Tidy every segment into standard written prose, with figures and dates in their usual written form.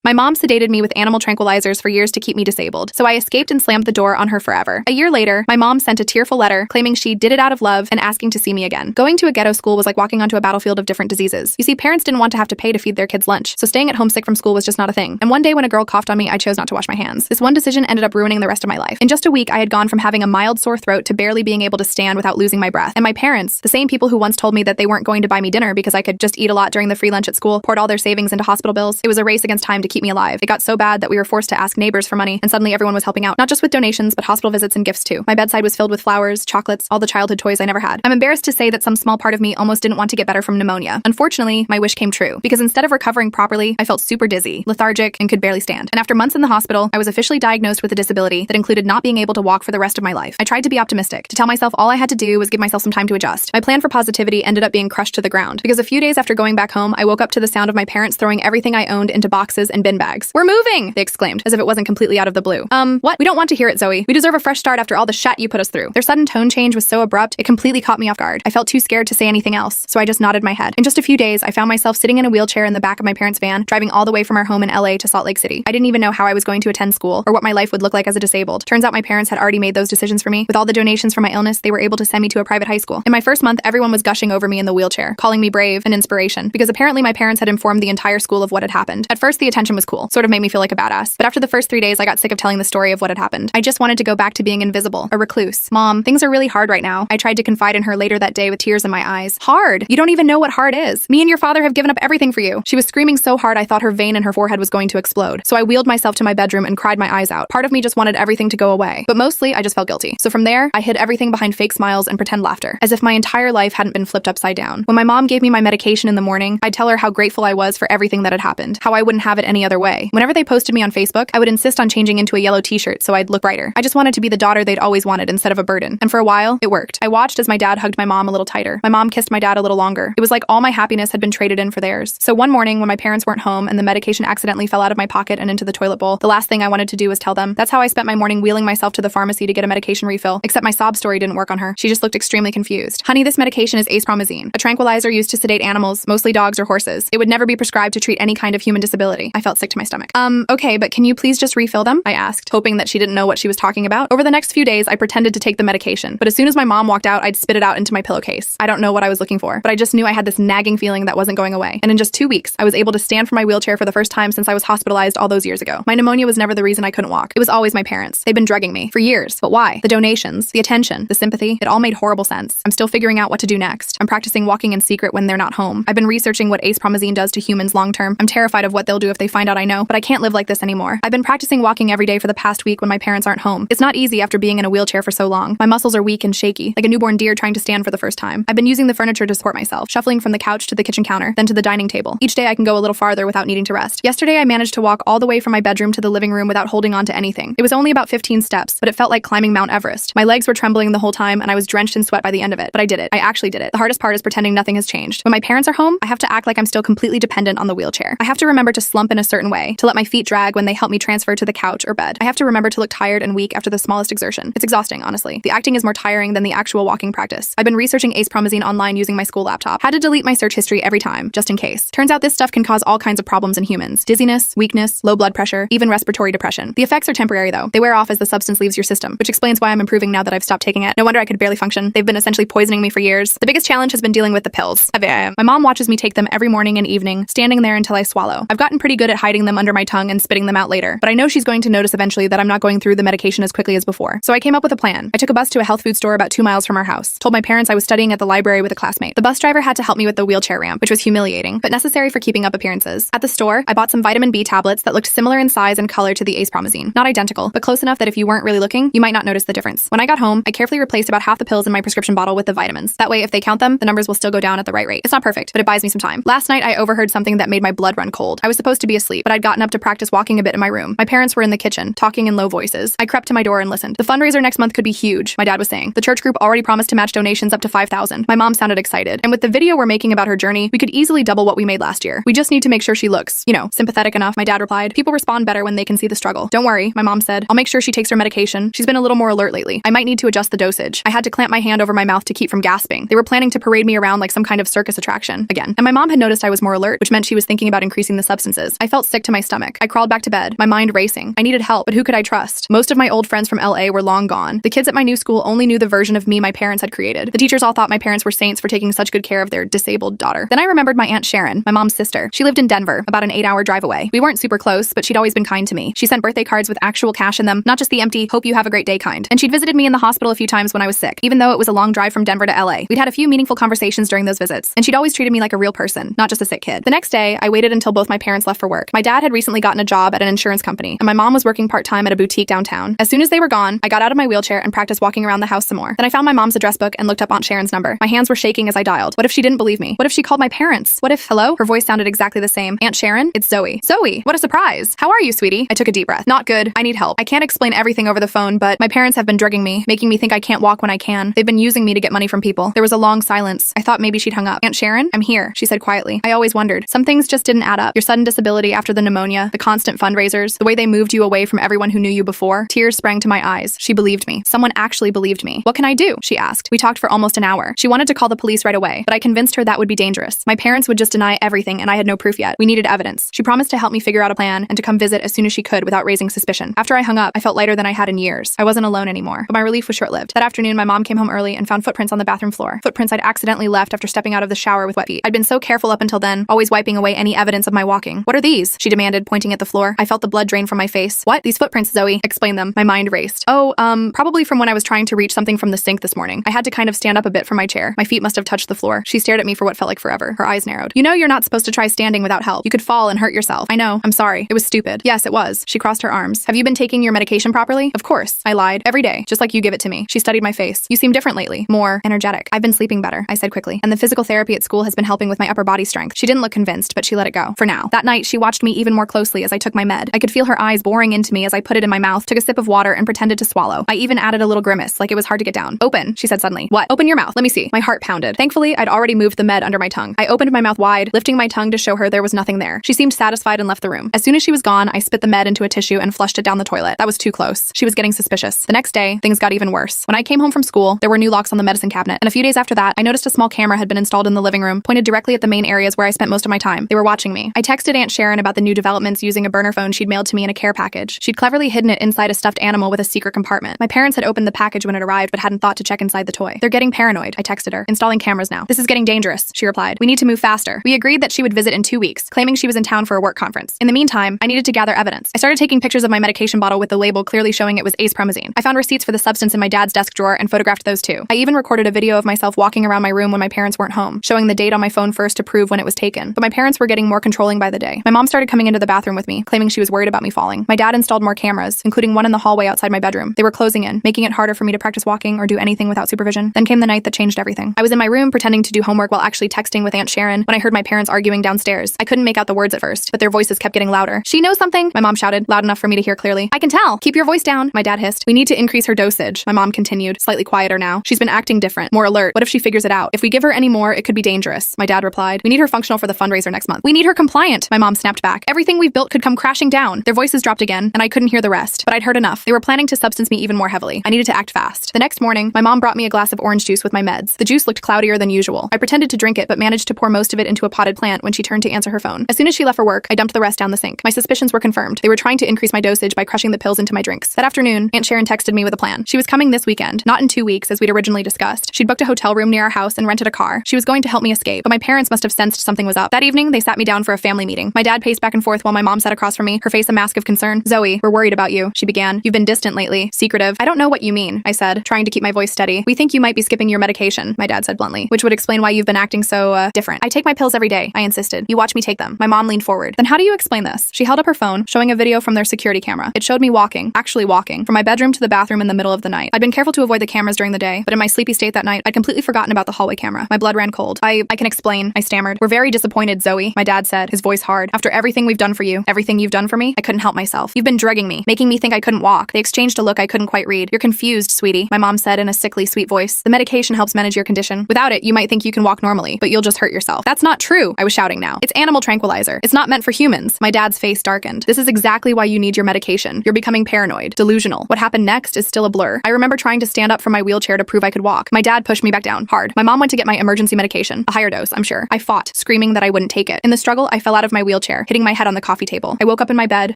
My mom sedated me with animal tranquilizers for years to keep me disabled, so I escaped and slammed the door on her forever. A year later, my mom sent a tearful letter claiming she did it out of love and asking to see me again. Going to a ghetto school was like walking onto a battlefield of different diseases. You see, parents didn't want to have to pay to feed their kids lunch, so staying at home sick from school was just not a thing. And one day when a girl coughed on me, I chose not to wash my hands. This one decision ended up ruining the rest of my life. In just a week, I had gone from having a mild sore throat to barely being able to stand without losing my breath. And my parents, the same people who once told me that they weren't going to buy me dinner because I could just eat a lot during the free lunch at school, poured all their savings into hospital bills. It was a race against time to keep me alive. It got so bad that we were forced to ask neighbors for money, and suddenly everyone was helping out, not just with donations, but hospital visits and gifts too. My bedside was filled with flowers, chocolates, all the childhood toys I never had. I'm embarrassed to say that some small part of me almost didn't want to get better from pneumonia. Unfortunately, my wish came true, because instead of recovering properly, I felt super dizzy, lethargic, and could barely stand. And after months in the hospital, I was officially diagnosed with a disability that included not being able to walk for the rest of my life. I tried to be optimistic, to tell myself all I had to do was give myself some time to adjust. My plan for positivity ended up being crushed to the ground, because a few days after going back home, I woke up to the sound of my parents throwing everything I owned into boxes and bin bags. "We're moving!" they exclaimed, as if it wasn't completely out of the blue. What? We don't want to hear it, Zoe. We deserve a fresh start after all the shat you put us through. Their sudden tone change was so abrupt, it completely caught me off guard. I felt too scared to say anything else, so I just nodded my head. In just a few days, I found myself sitting in a wheelchair in the back of my parents' van, driving all the way from our home in LA to Salt Lake City. I didn't even know how I was going to attend school or what my life would look like as a disabled. Turns out my parents had already made those decisions for me. With all the donations from my illness, they were able to send me to a private high school. In my first month, everyone was gushing over me in the wheelchair, calling me brave and inspiration, because apparently my parents had informed the entire school of what had happened. At first, the attention was cool, sort of made me feel like a badass. But after the first 3 days, I got sick of telling the story of what had happened. I just wanted to go back to being invisible, a recluse. "Mom, things are really hard right now." I tried to confide in her later that day with tears in my eyes. "Hard? You don't even know what hard is. Me and your father have given up everything for you." She was screaming so hard I thought her vein in her forehead was going to explode. So I wheeled myself to my bedroom and cried my eyes out. Part of me just wanted everything to go away, but mostly I just felt guilty. So from there, I hid everything behind fake smiles and pretend laughter, as if my entire life hadn't been flipped upside down. When my mom gave me my medication in the morning, I'd tell her how grateful I was for everything that had happened, how I wouldn't have it any other way. Whenever they posted me on Facebook, I would insist on changing into a yellow t-shirt so I'd look brighter. I just wanted to be the daughter they'd always wanted instead of a burden. And for a while, it worked. I watched as my dad hugged my mom a little tighter. My mom kissed my dad a little longer. It was like all my happiness had been traded in for theirs. So one morning when my parents weren't home and the medication accidentally fell out of my pocket and into the toilet bowl, the last thing I wanted to do was tell them. That's how I spent my morning wheeling myself to the pharmacy to get a medication refill, except my sob story didn't work on her. She just looked extremely confused. "Honey, this medication is acepromazine, a tranquilizer used to sedate animals, mostly dogs or horses. It would never be prescribed to treat any kind of human disability." I felt sick to my stomach. Okay, but can you please just refill them?" I asked, hoping that she didn't know what she was talking about. Over the next few days, I pretended to take the medication, but as soon as my mom walked out, I'd spit it out into my pillowcase. I don't know what I was looking for, but I just knew I had this nagging feeling that wasn't going away. And in just 2 weeks, I was able to stand from my wheelchair for the first time since I was hospitalized all those years ago. My pneumonia was never the reason I couldn't walk. It was always my parents. They'd been drugging me for years. But why? The donations, the attention, the sympathy, it all made horrible sense. I'm still figuring out what to do next. I'm practicing walking in secret when they're not home. I've been researching what acepromazine does to humans long term. I'm terrified of what they'll do if they find out I know, but I can't live like this anymore. I've been practicing walking every day for the past week when my parents aren't home. It's not easy after being in a wheelchair for so long. My muscles are weak and shaky, like a newborn deer trying to stand for the first time. I've been using the furniture to support myself, shuffling from the couch to the kitchen counter, then to the dining table. Each day I can go a little farther without needing to rest. Yesterday I managed to walk all the way from my bedroom to the living room without holding on to anything. It was only about 15 steps, but it felt like climbing Mount Everest. My legs were trembling the whole time and I was drenched in sweat by the end of it, but I did it. I actually did it. The hardest part is pretending nothing has changed. When my parents are home, I have to act like I'm still completely dependent on the wheelchair. I have to remember to slump in a certain way, to let my feet drag when they help me transfer to the couch or bed. I have to remember to look tired and weak after the smallest exertion. It's exhausting, honestly. The acting is more tiring than the actual walking practice. I've been researching acepromazine online using my school laptop. Had to delete my search history every time, just in case. Turns out this stuff can cause all kinds of problems in humans. Dizziness, weakness, low blood pressure, even respiratory depression. The effects are temporary though. They wear off as the substance leaves your system, which explains why I'm improving now that I've stopped taking it. No wonder I could barely function. They've been essentially poisoning me for years. The biggest challenge has been dealing with the pills. My mom watches me take them every morning and evening, standing there until I swallow. I've gotten pretty good at hiding them under my tongue and spitting them out later, but I know she's going to notice eventually that I'm not going through the medication as quickly as before. So I came up with a plan. I took a bus to a health food store about 2 miles from our house. Told my parents I was studying at the library with a classmate. The bus driver had to help me with the wheelchair ramp, which was humiliating, but necessary for keeping up appearances. At the store, I bought some vitamin B tablets that looked similar in size and color to the acepromazine. Not identical, but close enough that if you weren't really looking, you might not notice the difference. When I got home, I carefully replaced about half the pills in my prescription bottle with the vitamins. That way, if they count them, the numbers will still go down at the right rate. It's not perfect, but it buys me some time. Last night, I overheard something that made my blood run cold. I was supposed to be asleep, but I'd gotten up to practice walking a bit in my room. My parents were in the kitchen, talking in low voices. I crept to my door and listened. The fundraiser next month could be huge, my dad was saying. The church group already promised to match donations up to $5,000. My mom sounded excited. And with the video we're making about her journey, we could easily double what we made last year. We just need to make sure she looks, sympathetic enough, my dad replied. People respond better when they can see the struggle. Don't worry, my mom said. I'll make sure she takes her medication. She's been a little more alert lately. I might need to adjust the dosage. I had to clamp my hand over my mouth to keep from gasping. They were planning to parade me around like some kind of circus attraction again. And my mom had noticed I was more alert, which meant she was thinking about increasing the substances. I felt felt sick to my stomach. I crawled back to bed, my mind racing. I needed help, but who could I trust? Most of my old friends from LA were long gone. The kids at my new school only knew the version of me my parents had created. The teachers all thought my parents were saints for taking such good care of their disabled daughter. Then I remembered my Aunt Sharon, my mom's sister. She lived in Denver, about an 8-hour drive away. We weren't super close, but she'd always been kind to me. She sent birthday cards with actual cash in them, not just the empty, hope you have a great day kind. And she'd visited me in the hospital a few times when I was sick, even though it was a long drive from Denver to LA. We'd had a few meaningful conversations during those visits, and she'd always treated me like a real person, not just a sick kid. The next day, I waited until both my parents left for work. My dad had recently gotten a job at an insurance company, and my mom was working part-time at a boutique downtown. As soon as they were gone, I got out of my wheelchair and practiced walking around the house some more. Then I found my mom's address book and looked up Aunt Sharon's number. My hands were shaking as I dialed. What if she didn't believe me? What if she called my parents? What if, hello? Her voice sounded exactly the same. Aunt Sharon? It's Zoe. Zoe, what a surprise. How are you, sweetie? I took a deep breath. Not good. I need help. I can't explain everything over the phone, but my parents have been drugging me, making me think I can't walk when I can. They've been using me to get money from people. There was a long silence. I thought maybe she'd hung up. Aunt Sharon? I'm here, she said quietly. I always wondered. Some things just didn't add up. Your sudden disability after the pneumonia, the constant fundraisers, the way they moved you away from everyone who knew you before. Tears sprang to my eyes. She believed me. Someone actually believed me. What can I do? She asked. We talked for almost an hour. She wanted to call the police right away, but I convinced her that would be dangerous. My parents would just deny everything, and I had no proof yet. We needed evidence. She promised to help me figure out a plan and to come visit as soon as she could without raising suspicion. After I hung up, I felt lighter than I had in years. I wasn't alone anymore, but my relief was short-lived. That afternoon, my mom came home early and found footprints on the bathroom floor. Footprints I'd accidentally left after stepping out of the shower with wet feet. I'd been so careful up until then, always wiping away any evidence of my walking. What are these? She demanded, pointing at the floor. I felt the blood drain from my face. What? These footprints, Zoe. Explain them. My mind raced. Oh, probably from when I was trying to reach something from the sink this morning. I had to kind of stand up a bit from my chair. My feet must have touched the floor. She stared at me for what felt like forever. Her eyes narrowed. You know you're not supposed to try standing without help. You could fall and hurt yourself. I know. I'm sorry. It was stupid. Yes, it was. She crossed her arms. Have you been taking your medication properly? Of course. I lied. Every day. Just like you give it to me. She studied my face. You seem different lately. More energetic. I've been sleeping better, I said quickly. And the physical therapy at school has been helping with my upper body strength. She didn't look convinced, but she let it go. For now. That night, she watched me even more closely as I took my med. I could feel her eyes boring into me as I put it in my mouth, took a sip of water, and pretended to swallow. I even added a little grimace, like it was hard to get down. Open, she said suddenly. What? Open your mouth. Let me see. My heart pounded. Thankfully, I'd already moved the med under my tongue. I opened my mouth wide, lifting my tongue to show her there was nothing there. She seemed satisfied and left the room. As soon as she was gone, I spit the med into a tissue and flushed it down the toilet. That was too close. She was getting suspicious. The next day, things got even worse. When I came home from school, there were new locks on the medicine cabinet, and a few days after that, I noticed a small camera had been installed in the living room, pointed directly at the main areas where I spent most of my time. They were watching me. I texted Aunt Sharon about the new developments using a burner phone she'd mailed to me in a care package. She'd cleverly hidden it inside a stuffed animal with a secret compartment. My parents had opened the package when it arrived, but hadn't thought to check inside the toy. They're getting paranoid, I texted her. Installing cameras now. This is getting dangerous, she replied. We need to move faster. We agreed that she would visit in 2 weeks, claiming she was in town for a work conference. In the meantime, I needed to gather evidence. I started taking pictures of my medication bottle with the label clearly showing it was acepromazine. I found receipts for the substance in my dad's desk drawer and photographed those too. I even recorded a video of myself walking around my room when my parents weren't home, showing the date on my phone first to prove when it was taken. But my parents were getting more controlling by the day. My mom started coming into the bathroom with me, claiming she was worried about me falling. My dad installed more cameras, including one in the hallway outside my bedroom. They were closing in, making it harder for me to practice walking or do anything without supervision. Then came the night that changed everything. I was in my room pretending to do homework while actually texting with Aunt Sharon when I heard my parents arguing downstairs. I couldn't make out the words at first, but their voices kept getting louder. She knows something, my mom shouted, loud enough for me to hear clearly. I can tell. Keep your voice down, my dad hissed. We need to increase her dosage, my mom continued, slightly quieter now. She's been acting different, more alert. What if she figures it out? If we give her any more, it could be dangerous, my dad replied. We need her functional for the fundraiser next month. We need her compliant, my mom snapped back. Everything we've built could come crashing down. Their voices dropped again, and I couldn't hear the rest, but I'd heard enough. They were planning to substance me even more heavily. I needed to act fast. The next morning, my mom brought me a glass of orange juice with my meds. The juice looked cloudier than usual. I pretended to drink it, but managed to pour most of it into a potted plant when she turned to answer her phone. As soon as she left for work, I dumped the rest down the sink. My suspicions were confirmed. They were trying to increase my dosage by crushing the pills into my drinks. That afternoon, Aunt Sharon texted me with a plan. She was coming this weekend, not in 2 weeks as we'd originally discussed. She'd booked a hotel room near our house and rented a car. She was going to help me escape, but my parents must have sensed something was up. That evening, they sat me down for a family meeting. My dad paced back and forth while my mom sat across from me, her face a mask of concern. Zoe, we're worried about you, she began. You've been distant lately, secretive. I don't know what you mean, I said, trying to keep my voice steady. We think you might be skipping your medication, my dad said bluntly, which would explain why you've been acting so, different. I take my pills every day, I insisted. You watch me take them. My mom leaned forward. Then how do you explain this? She held up her phone, showing a video from their security camera. It showed me walking, actually walking, from my bedroom to the bathroom in the middle of the night. I'd been careful to avoid the cameras during the day, but in my sleepy state that night, I'd completely forgotten about the hallway camera. My blood ran cold. I can explain, I stammered. We're very disappointed, Zoe, my dad said, his voice hard. After everything we've done for you, everything you've done for me, I couldn't help myself. You've been drugging me, making me think I couldn't walk. They exchanged a look I couldn't quite read. You're confused, sweetie, my mom said in a sickly, sweet voice. The medication helps manage your condition. Without it, you might think you can walk normally, but you'll just hurt yourself. That's not true, I was shouting now. It's animal tranquilizer. It's not meant for humans. My dad's face darkened. This is exactly why you need your medication. You're becoming paranoid, delusional. What happened next is still a blur. I remember trying to stand up from my wheelchair to prove I could walk. My dad pushed me back down, hard. My mom went to get my emergency medication, a higher dose, I'm sure. I fought, screaming that I wouldn't take it. In the struggle, I fell out of my wheelchair, floor, hitting my head on the coffee table. I woke up in my bed,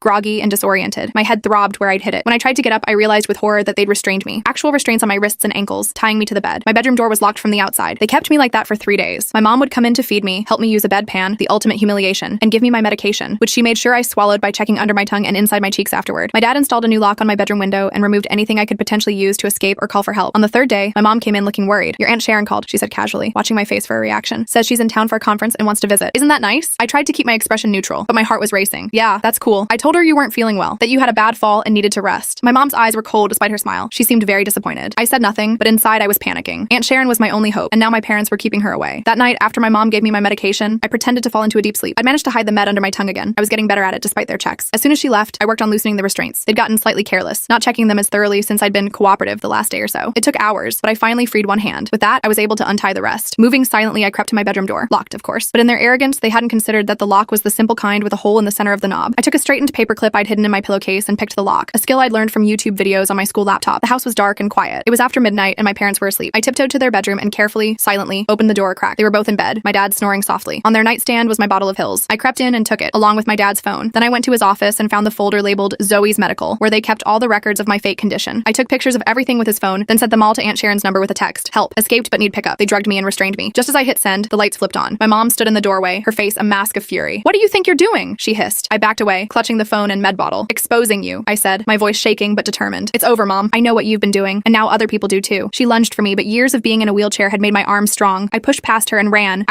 groggy and disoriented. My head throbbed where I'd hit it. When I tried to get up, I realized with horror that they'd restrained me. Actual restraints on my wrists and ankles, tying me to the bed. My bedroom door was locked from the outside. They kept me like that for 3 days. My mom would come in to feed me, help me use a bedpan, the ultimate humiliation, and give me my medication, which she made sure I swallowed by checking under my tongue and inside my cheeks afterward. My dad installed a new lock on my bedroom window and removed anything I could potentially use to escape or call for help. On the third day, my mom came in looking worried. "Your Aunt Sharon called," she said casually, watching my face for a reaction. "Says she's in town for a conference and wants to visit." Isn't that nice? I tried to keep my expression neutral, but my heart was racing. "Yeah, that's cool. I told her you weren't feeling well, that you had a bad fall and needed to rest." My mom's eyes were cold despite her smile. She seemed very disappointed. I said nothing, but inside I was panicking. Aunt Sharon was my only hope, and now my parents were keeping her away. That night, after my mom gave me my medication, I pretended to fall into a deep sleep. I'd managed to hide the med under my tongue again. I was getting better at it despite their checks. As soon as she left, I worked on loosening the restraints. They'd gotten slightly careless, not checking them as thoroughly since I'd been cooperative the last day or so. It took hours, but I finally freed one hand. With that, I was able to untie the rest. Moving silently, I crept to my bedroom door. Locked, of course. But in their arrogance, they hadn't considered that the lock was the simple kind with a hole in the center of the knob. I took a straightened paperclip I'd hidden in my pillowcase and picked the lock, a skill I'd learned from YouTube videos on my school laptop. The house was dark and quiet. It was after midnight and my parents were asleep. I tiptoed to their bedroom and carefully, silently, opened the door a crack. They were both in bed, my dad snoring softly. On their nightstand was my bottle of Hills. I crept in and took it, along with my dad's phone. Then I went to his office and found the folder labeled Zoe's Medical, where they kept all the records of my fake condition. I took pictures of everything with his phone, then sent them all to Aunt Sharon's number with a text. "Help. Escaped but need pickup." They drugged me and restrained me. Just as I hit send, the lights flipped on. My mom stood in the doorway, her face a mask of fury. "What do you think you're doing?" she hissed. I backed away, clutching the phone and med bottle. "Exposing you," I said, my voice shaking but determined. "It's over, Mom. I know what you've been doing, and now other people do too." She lunged for me, but years of being in a wheelchair had made my arms strong. I pushed past her and ran,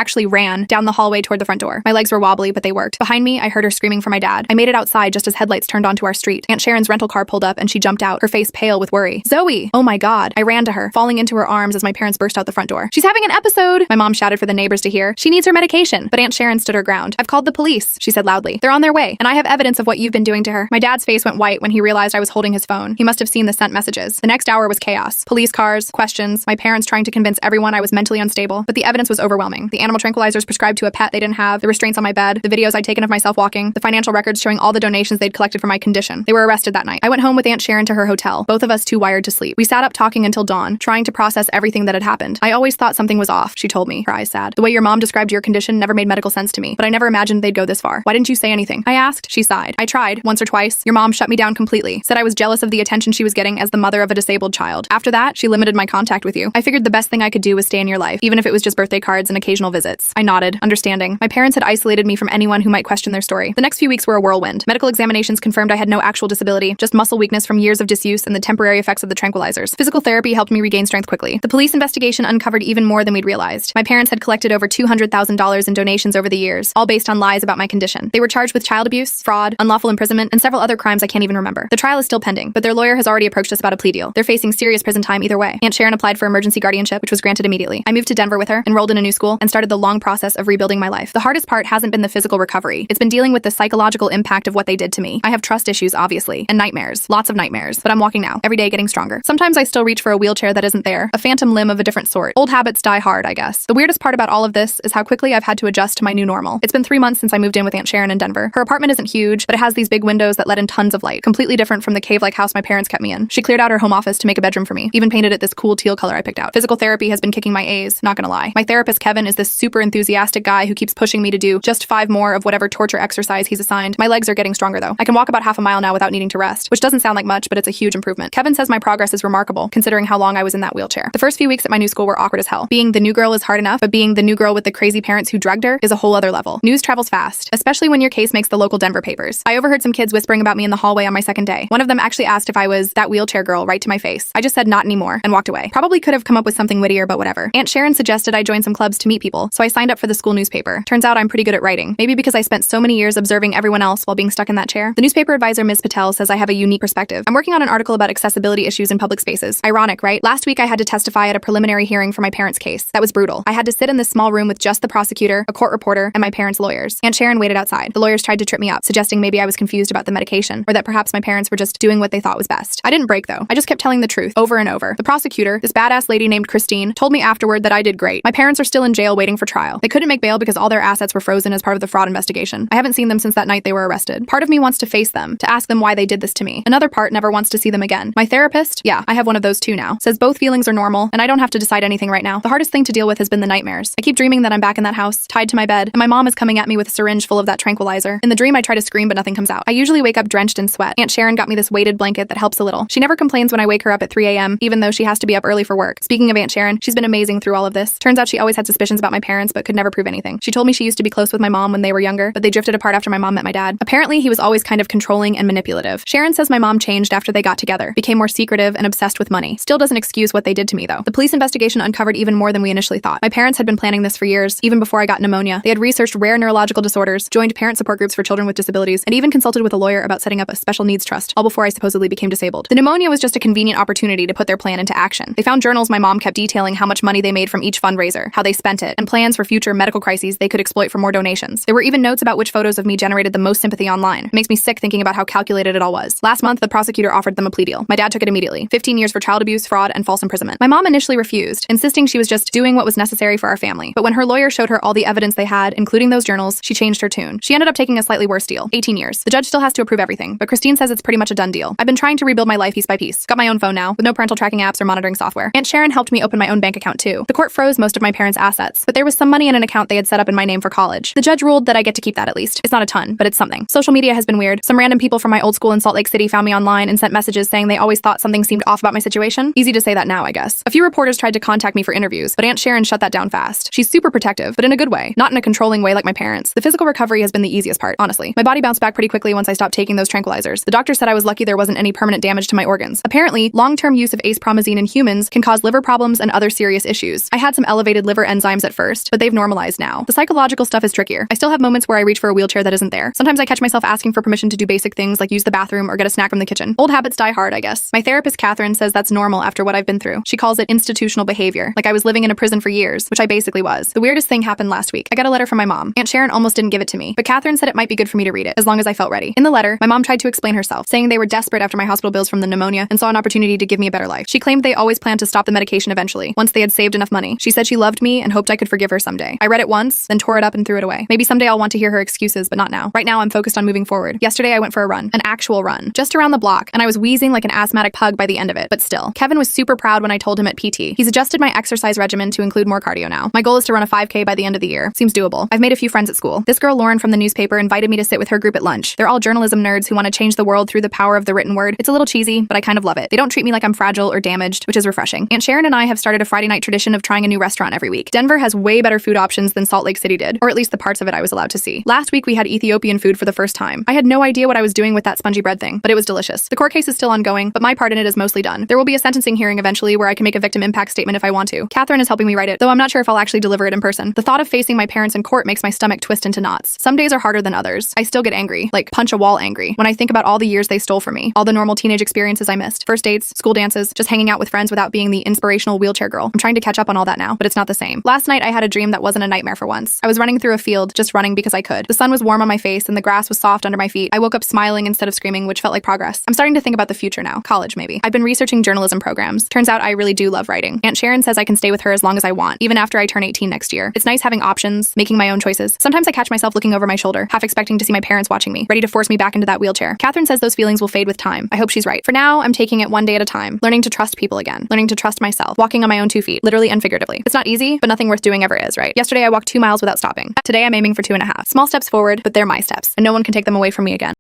down the hallway toward the front door. My legs were wobbly, but they worked. Behind me, I heard her screaming for my dad. I made it outside just as headlights turned onto our street. Aunt Sharon's rental car pulled up and she jumped out, her face pale with worry. "Zoe!" Oh my God. I ran to her, falling into her arms as my parents burst out the front door. "She's having an episode!" My mom shouted for the neighbors to hear. "She needs her medication." But Aunt Sharon stood her ground. "I've called the police," she said loudly. "They're on their way, and I have evidence of what you've been doing to her." My dad's face went white when he realized I was holding his phone. He must have seen the sent messages. The next hour was chaos. Police cars, questions, my parents trying to convince everyone I was mentally unstable, but the evidence was overwhelming. The animal tranquilizers prescribed to a pet they didn't have, the restraints on my bed, the videos I'd taken of myself walking, the financial records showing all the donations they'd collected for my condition. They were arrested that night. I went home with Aunt Sharon to her hotel, both of us too wired to sleep. We sat up talking until dawn, trying to process everything that had happened. "I always thought something was off," she told me, her eyes sad. "The way your mom described your condition never made medical sense to me, but I never imagined they'd go this far. Why didn't you say anything?" I asked. She sighed. "I tried, once or twice. Your mom shut me down completely, said I was jealous of the attention she was getting as the mother of a disabled child. After that, she limited my contact with you. I figured the best thing I could do was stay in your life, even if it was just birthday cards and occasional visits." I nodded, understanding. My parents had isolated me from anyone who might question their story. The next few weeks were a whirlwind. Medical examinations confirmed I had no actual disability, just muscle weakness from years of disuse and the temporary effects of the tranquilizers. Physical therapy helped me regain strength quickly. The police investigation uncovered even more than we'd realized. My parents had collected over $200,000 in donations over the years, all based on lies about my condition. They were charged with child abuse, fraud, unlawful imprisonment, and several other crimes I can't even remember. The trial is still pending, but their lawyer has already approached us about a plea deal. They're facing serious prison time either way. Aunt Sharon applied for emergency guardianship, which was granted immediately. I moved to Denver with her, enrolled in a new school, and started the long process of rebuilding my life. The hardest part hasn't been the physical recovery. It's been dealing with the psychological impact of what they did to me. I have trust issues, obviously, and nightmares. Lots of nightmares. But I'm walking now, every day getting stronger. Sometimes I still reach for a wheelchair that isn't there, a phantom limb of a different sort. Old habits die hard, I guess. The weirdest part about all of this is how quickly I've had to adjust to my new normal. It's been 3 months since I moved in with Aunt Sharon in Denver. Her apartment isn't huge, but it has these big windows that let in tons of light, completely different from the cave-like house my parents kept me in. She cleared out her home office to make a bedroom for me, even painted it this cool teal color I picked out. Physical therapy has been kicking my A's, not gonna lie. My therapist, Kevin, is this super enthusiastic guy who keeps pushing me to do just 5 more of whatever torture exercise he's assigned. My legs are getting stronger though. I can walk about half a mile now without needing to rest, which doesn't sound like much, but it's a huge improvement. Kevin says my progress is remarkable, considering how long I was in that wheelchair. The first few weeks at my new school were awkward as hell. Being the new girl is hard enough, but being the new girl with the crazy parents who drugged her is a whole other level. News travels fast, especially when your case makes the local Denver papers. I overheard some kids whispering about me in the hallway on my second day. One of them actually asked if I was that wheelchair girl right to my face. I just said not anymore and walked away. Probably could have come up with something wittier, but whatever. Aunt Sharon suggested I join some clubs to meet people, so I signed up for the school newspaper. Turns out I'm pretty good at writing. Maybe because I spent so many years observing everyone else while being stuck in that chair. The newspaper advisor, Ms. Patel, says I have a unique perspective. I'm working on an article about accessibility issues in public spaces. Ironic, right? Last week I had to testify at a preliminary hearing for my parents' case. That was brutal. I had to sit in this small room with just the prosecutor, a court reporter, and my parents' lawyers. Aunt Sharon waited outside. The lawyers tried to trip me up, suggesting maybe I was confused about the medication, or that perhaps my parents were just doing what they thought was best. I didn't break though. I just kept telling the truth over and over. The prosecutor, this badass lady named Christine, told me afterward that I did great. My parents are still in jail waiting for trial. They couldn't make bail because all their assets were frozen as part of the fraud investigation. I haven't seen them since that night they were arrested. Part of me wants to face them, to ask them why they did this to me. Another part never wants to see them again. My therapist, yeah, I have one of those too now, says both feelings are normal and I don't have to decide anything right now. The hardest thing to deal with has been the nightmares. I keep dreaming that I'm back in that house, tied to my bed, and my mom is coming at me with a syringe full of that that tranquilizer. In the dream, I try to scream, but nothing comes out. I usually wake up drenched in sweat. Aunt Sharon got me this weighted blanket that helps a little. She never complains when I wake her up at 3 a.m., even though she has to be up early for work. Speaking of Aunt Sharon, she's been amazing through all of this. Turns out she always had suspicions about my parents, but could never prove anything. She told me she used to be close with my mom when they were younger, but they drifted apart after my mom met my dad. Apparently, he was always kind of controlling and manipulative. Sharon says my mom changed after they got together, became more secretive and obsessed with money. Still doesn't excuse what they did to me, though. The police investigation uncovered even more than we initially thought. My parents had been planning this for years, even before I got pneumonia. They had researched rare neurological disorders, joined parent support groups for children with disabilities, and even consulted with a lawyer about setting up a special needs trust, all before I supposedly became disabled. The pneumonia was just a convenient opportunity to put their plan into action. They found journals my mom kept detailing how much money they made from each fundraiser, how they spent it, and plans for future medical crises they could exploit for more donations. There were even notes about which photos of me generated the most sympathy online. It makes me sick thinking about how calculated it all was. Last month, the prosecutor offered them a plea deal. My dad took it immediately. 15 years for child abuse, fraud, and false imprisonment. My mom initially refused, insisting she was just doing what was necessary for our family. But when her lawyer showed her all the evidence they had, including those journals, she changed her tune. She ended up taking a slightly worse deal, 18 years. The judge still has to approve everything, but Christine says it's pretty much a done deal. I've been trying to rebuild my life piece by piece. Got my own phone now, with no parental tracking apps or monitoring software. Aunt Sharon helped me open my own bank account too. The court froze most of my parents' assets, but there was some money in an account they had set up in my name for college. The judge ruled that I get to keep that at least. It's not a ton, but it's something. Social media has been weird. Some random people from my old school in Salt Lake City found me online and sent messages saying they always thought something seemed off about my situation. Easy to say that now, I guess. A few reporters tried to contact me for interviews, but Aunt Sharon shut that down fast. She's super protective, but in a good way, not in a controlling way like my parents. The physical recovery has been the easiest part, honestly. My body bounced back pretty quickly once I stopped taking those tranquilizers. The doctor said I was lucky there wasn't any permanent damage to my organs. Apparently, long-term use of ace-promazine in humans can cause liver problems and other serious issues. I had some elevated liver enzymes at first, but they've normalized now. The psychological stuff is trickier. I still have moments where I reach for a wheelchair that isn't there. Sometimes I catch myself asking for permission to do basic things like use the bathroom or get a snack from the kitchen. Old habits die hard, I guess. My therapist, Catherine, says that's normal after what I've been through. She calls it institutional behavior, like I was living in a prison for years, which I basically was. The weirdest thing happened last week. I got a letter from my mom. Aunt Sharon almost didn't give it to me, but Catherine said it might be good for me to read it, as long as I felt ready. In the letter, my mom tried to explain herself, saying they were desperate after my hospital bills from the pneumonia and saw an opportunity to give me a better life. She claimed they always planned to stop the medication eventually, once they had saved enough money. She said she loved me and hoped I could forgive her someday. I read it once, then tore it up and threw it away. Maybe someday I'll want to hear her excuses, but not now. Right now, I'm focused on moving forward. Yesterday, I went for a run, an actual run, just around the block, and I was wheezing like an asthmatic pug by the end of it, but still. Kevin was super proud when I told him at PT. He's adjusted my exercise regimen to include more cardio now. My goal is to run a 5K by the end of the year. Seems doable. I've made a few friends at school. This girl, Lauren from the newspaper, invited me to sit with her group at lunch. They're all journalism nerds who want to change the world through the power of the written word. It's a little cheesy, but I kind of love it. They don't treat me like I'm fragile or damaged, which is refreshing. Aunt Sharon and I have started a Friday night tradition of trying a new restaurant every week. Denver has way better food options than Salt Lake City did, or at least the parts of it I was allowed to see. Last week we had Ethiopian food for the first time. I had no idea what I was doing with that spongy bread thing, but it was delicious. The court case is still ongoing, but my part in it is mostly done. There will be a sentencing hearing eventually where I can make a victim impact statement if I want to. Catherine is helping me write it, though I'm not sure if I'll actually deliver it in person. The thought of facing my parents in court makes my stomach twist into knots. Some days are harder than others. I still get angry, like punch a wall angry, when I think about all the years they stole from me, all the normal teenage experiences I missed, first dates, school dances, just hanging out with friends without being the inspirational wheelchair girl. I'm trying to catch up on all that now, but it's not the same. Last night I had a dream that wasn't a nightmare for once. I was running through a field, just running because I could. The sun was warm on my face and the grass was soft under my feet. I woke up smiling instead of screaming, which felt like progress. I'm starting to think about the future now. College, maybe. I've been researching journalism programs. Turns out I really do love writing. Aunt Sharon says I can stay with her as long as I want, even after I turn 18 next year. It's nice having options, making my own choices. Sometimes I catch myself looking over my shoulder, half expecting to see my parents watching me, ready to force me back into that wheelchair. Catherine says those feelings will fade with time. I hope she's right. For now, I'm taking it one day at a time, learning to trust people again, learning to trust myself, walking on my own 2 feet, literally and figuratively. It's not easy, but nothing worth doing ever is, right? Yesterday I walked 2 miles without stopping. Today I'm aiming for 2.5. Small steps forward, but they're my steps, and no one can take them away from me again.